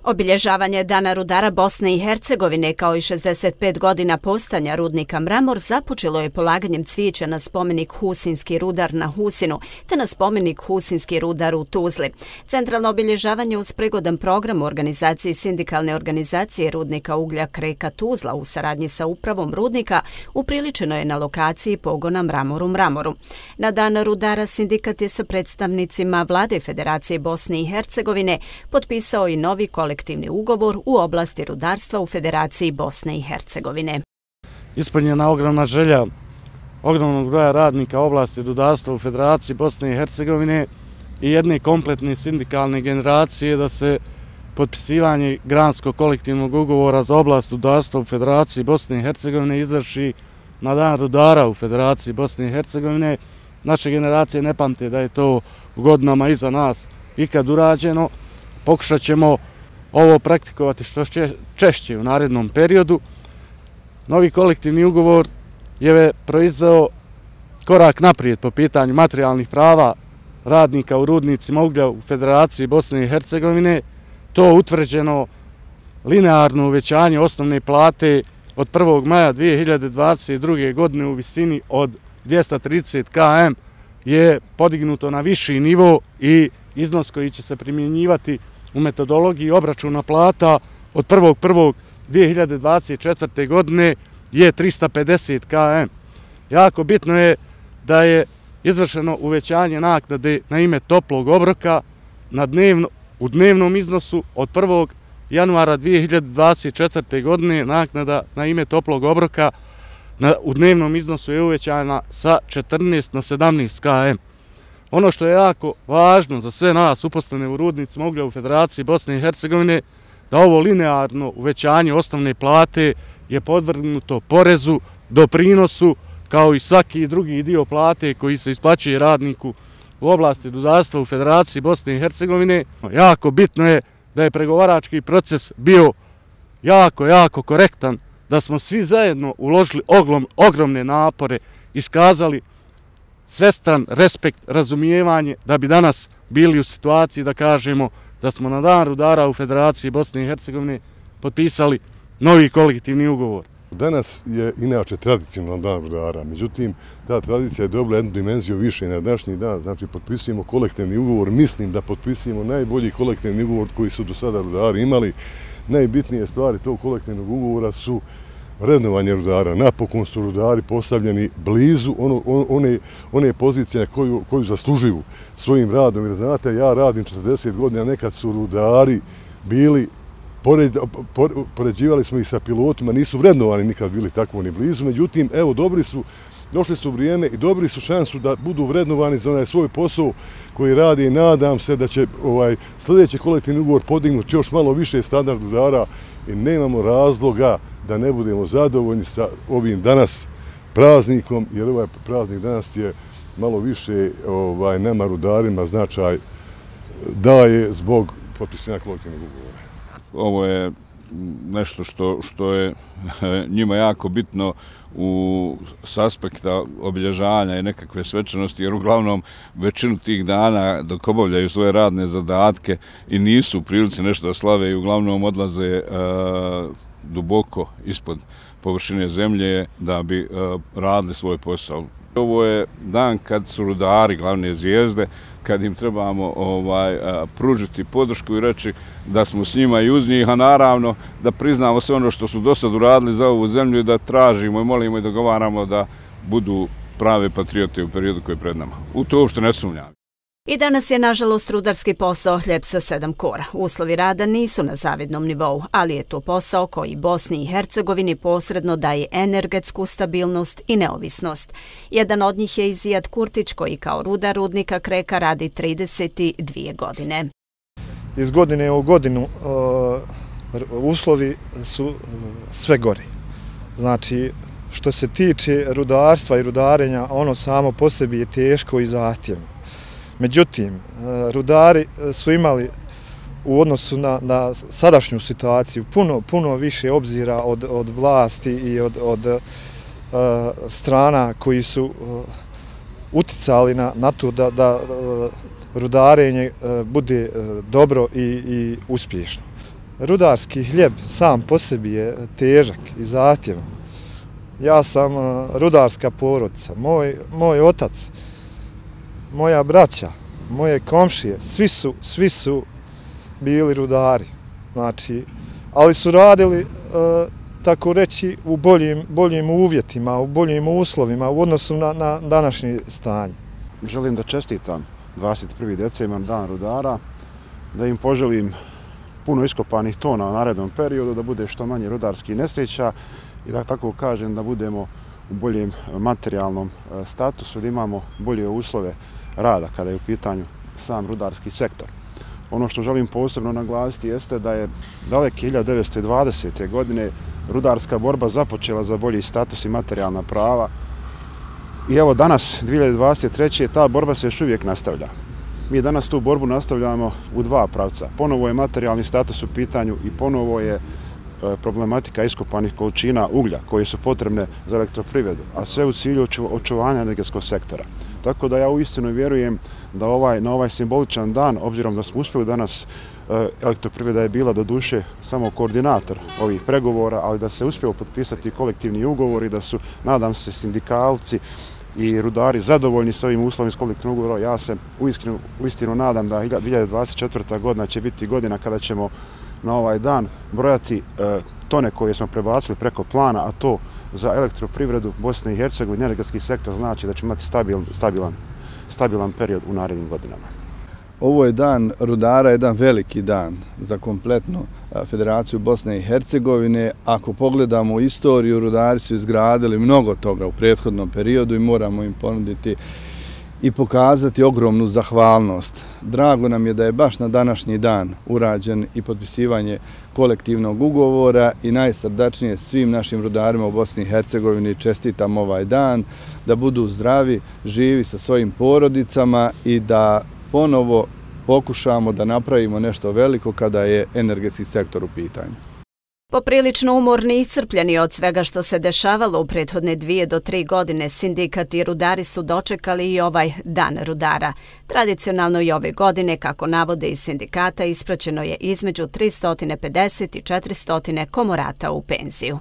Obilježavanje Dana rudara Bosne i Hercegovine kao i 65 godina postojanja rudnika Mramor započelo je polaganjem cvijeća na spomenik Husinski rudar na Husinu te na spomenik Husinski rudar u Tuzli. Centralno obilježavanje uz prigodan program u organizaciji sindikalne organizacije rudnika uglja Kreka Tuzla u saradnji sa upravom rudnika upriličeno je na lokaciji pogona Mramor u Mramoru. Na Dan rudara sindikat je sa predstavnicima Vlade Federacije Bosne i Hercegovine potpisao i novi kolektivni ugovor u oblasti rudarstva u Federaciji Bosne i Hercegovine. Ispunjena ogromna želja ogromnog broja radnika oblasti rudarstva u Federaciji Bosne i Hercegovine i jedne kompletne sindikalne generacije da se potpisivanje granskog kolektivnog ugovora za oblast rudarstva u Federaciji Bosne i Hercegovine izvrši na Dan rudara u Federaciji Bosne i Hercegovine. Naše generacije ne pamte da je to u godinama iza nas ikad urađeno. Pokušat ćemo ovo praktikovati što češće u narednom periodu. Novi kolektivni ugovor je proizveo korak naprijed po pitanju materijalnih prava radnika u rudnicima uglja u Federaciji Bosne i Hercegovine. To utvrđeno linearno uvećanje osnovne plate od 1. maja 2022. godine u visini od 230 km je podignuto na viši nivo i iznos koji će se primjenjivati u metodologiji obračuna plata od 1.1.2024. godine je 350 km. Jako bitno je da je izvršeno uvećanje naknade na ime toplog obroka u dnevnom iznosu od 1. januara 2024. godine. Naknada na ime toplog obroka u dnevnom iznosu je uvećana sa 14 na 17 km. Ono što je jako važno za sve nas uposlene u rudnicima uglja u Federaciji Bosne i Hercegovine, da ovo linearno uvećanje osnovne plate je podvrgnuto porezu, doprinosu, kao i svaki drugi dio plate koji se isplaćuje radniku u oblasti rudarstva u Federaciji Bosne i Hercegovine. Jako bitno je da je pregovarački proces bio jako korektan, da smo svi zajedno uložili ogromne napore, iskazali svestan respekt, razumijevanje da bi danas bili u situaciji da kažemo da smo na Dan rudara u Federaciji Bosne i Hercegovine potpisali novi kolektivni ugovor. Danas je inače tradicionalno Dan rudara, međutim ta tradicija je dobila jednu dimenziju više na današnji dan, znači potpisujemo kolektivni ugovor, mislim da potpisujemo najbolji kolektivni ugovor koji su do sada rudari imali. Najbitnije stvari tog kolektivnog ugovora su vrednovanje rudara. Napokon su rudari postavljeni blizu one pozicije koju zaslužuju svojim radom. Jer znate, ja radim 40 godina, nekad su rudari bili, poređivali smo ih sa pilotima, nisu vrednovani nikad bili tako ni blizu. Međutim, evo, došli su vrijeme i dobili su šansu da budu vrednovani za onaj svoj posao koji radi i nadam se da će sljedeći kolektivni ugovor podignuti još malo više standard rudara i nemamo razloga da ne budemo zadovoljni sa ovim danas praznikom, jer ovaj praznik danas je malo više nama rudarima značaj daje zbog potpisivanja kolektivnog ugovora. Ovo je nešto što je njima jako bitno s aspekta obilježavanja i nekakve svečanosti, jer uglavnom većinu tih dana dok obavljaju svoje radne zadatke i nisu u prilici nešto da slave i uglavnom odlaze duboko ispod površine zemlje da bi radili svoj posao. Ovo je dan kad su rudari glavne zvijezde, kad im trebamo pružiti podršku i reći da smo s njima i uz njih, a naravno da priznamo sve ono što su do sad uradili za ovu zemlju i da tražimo i molimo i dogovaramo da budu prave patriote u periodu koji je pred nama. U to uopšte ne sumnjam. I danas je, nažalost, rudarski posao hljeb sa 7 kora. Uslovi rada nisu na zavidnom nivou, ali je to posao koji Bosni i Hercegovini posredno daje energetsku stabilnost i neovisnost. Jedan od njih je i Zijad Kurtić, koji kao rudar rudnika Kreka radi 32 godine. Iz godine u godinu uslovi su sve gori. Znači, što se tiče rudarstva i rudarenja, ono samo po sebi je teško i zahtjevno. Međutim, rudari su imali u odnosu na sadašnju situaciju puno više obzira od vlasti i od strana koji su uticali na to da rudarenje bude dobro i uspješno. rudarski hljeb sam po sebi je težak i zahtjevan. Ja sam rudarska porodica, moj otac, moja braća, moje komšije, svi su bili rudari. Znači, ali su radili, tako reći, u boljim uvjetima, u boljim uslovima u odnosu na današnje stanje. Želim da čestitam 21. decembar, dan rudara, da im poželim puno iskopanih tona u narednom periodu, da bude što manje rudarskih nesreća i da tako kažem da budemo u boljem materijalnom statusu, da imamo bolje uslove rada kada je u pitanju sam rudarski sektor. Ono što želim posebno naglasiti jeste da je daleke 1920. godine rudarska borba započela za bolji status i materijalna prava. I evo danas, 2023. ta borba se još uvijek nastavlja. Mi danas tu borbu nastavljamo u dva pravca. Ponovo je materijalni status u pitanju i ponovo je problematika iskopanih količina uglja koje su potrebne za elektroprivredu, a sve u cilju očuvanja energetskog sektora. Tako da ja uistinu vjerujem da na ovaj simboličan dan, obzirom da smo uspjeli danas, elektroprivreda je bila doduše samo koordinator ovih pregovora, ali da se uspjelo potpisati kolektivni ugovor i da su, nadam se, sindikalci i rudari zadovoljni s ovim uslovima iz kolektivnog ugovora. Ja se uistinu nadam da 2024. godina će biti godina kada ćemo na ovaj dan brojati tone koje smo prebacili preko plana, a to za elektroprivredu Bosne i Hercegovine, energetski sektor, znači da ćemo imati stabilan period u narednim godinama. Ovo je dan rudara, jedan veliki dan za kompletnu Federaciju Bosne i Hercegovine. Ako pogledamo istoriju, rudari su izgradili mnogo toga u prethodnom periodu i moramo im ponuditi i pokazati ogromnu zahvalnost. Drago nam je da je baš na današnji dan urađen i potpisivanje kolektivnog ugovora i najsrdačnije svim našim rudarima u Bosni i Hercegovini čestitam ovaj dan, da budu zdravi, živi sa svojim porodicama i da ponovo pokušamo da napravimo nešto veliko kada je energetski sektor u pitanju. Poprilično umorni i iscrpljeni od svega što se dešavalo u prethodne 2 do 3 godine, sindikat i rudari su dočekali i ovaj dan rudara. Tradicionalno i ove godine, kako navode iz sindikata, ispraćeno je između 350 i 400 komorata u penziju.